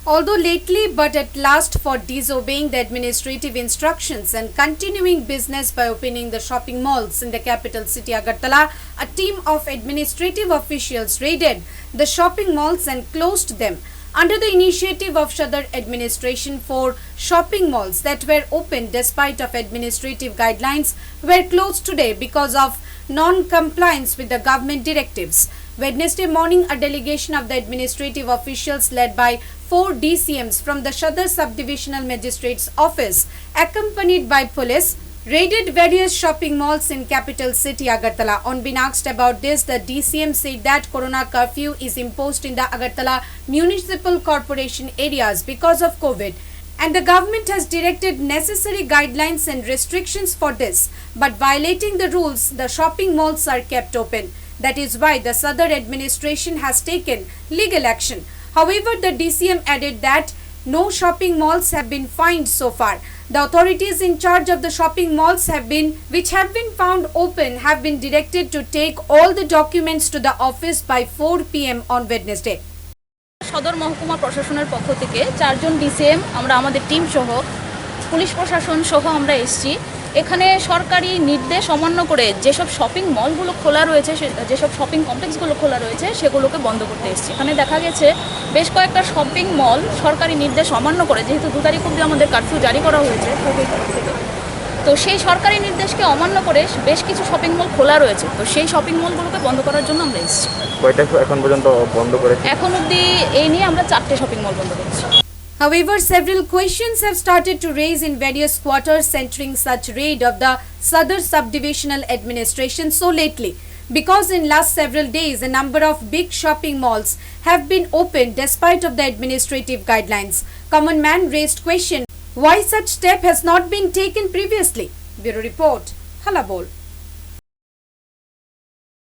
Although lately, but at last, for disobeying the administrative instructions and continuing business by opening the shopping malls in the capital city Agartala, a team of administrative officials raided the shopping malls and closed them. Under the initiative of Sadar administration, 4 shopping malls that were open despite of administrative guidelines were closed today because of non-compliance with the government directives. Wednesday morning, a delegation of the administrative officials led by 4 DCMs from the Sadar Subdivisional Magistrate's office, accompanied by police, raided various shopping malls in capital city Agartala. On being asked about this, the DCM said that Corona curfew is imposed in the Agartala Municipal Corporation areas because of COVID, and the government has directed necessary guidelines and restrictions for this. But violating the rules, the shopping malls are kept open. That is why the Sadar administration has taken legal action. However, the DCM added that no shopping malls have been fined so far. The authorities in charge of the shopping malls which have been found open have been directed to take all the documents to the office by 4 PM on Wednesday. সদর মহকুমা প্রশাসনের পক্ষ থেকে 4 জন DCM আমরা আমাদের team সহ police প্রশাসন সহ আমরা এসেছি। এখানে সরকারি নির্দেশ অমান্য করে যেসব শপিং মলগুলো খোলা রয়েছে, যেসব শপিং কমপ্লেক্সগুলো খোলা রয়েছে সেগুলোকে বন্ধ করতে এসেছি। এখানে দেখা গেছে বেশ কয়েকটা শপিং মল সরকারি নির্দেশ অমান্য করে, যেহেতু 2 তারিখ অবধি আমাদের কারফিউ জারি করা হয়েছে সরকারি তরফ থেকে, তো সেই সরকারি নির্দেশকে অমান্য করে বেশ কিছু শপিং মল খোলা রয়েছে। তো সেই শপিং মলগুলোকে বন্ধ করার জন্য আমরা এসেছি। কয়টা এখন পর্যন্ত বন্ধ করেছে? এখন অবধি এই নিয়ে আমরা 4টে শপিং মল বন্ধ করেছি। However, several questions have started to raise in various quarters centering such raid of the Sadar Subdivisional Administration so lately, because in last several days a number of big shopping malls have been opened despite of the administrative guidelines. Common man raised question why such step has not been taken previously. Bureau report, Halabol.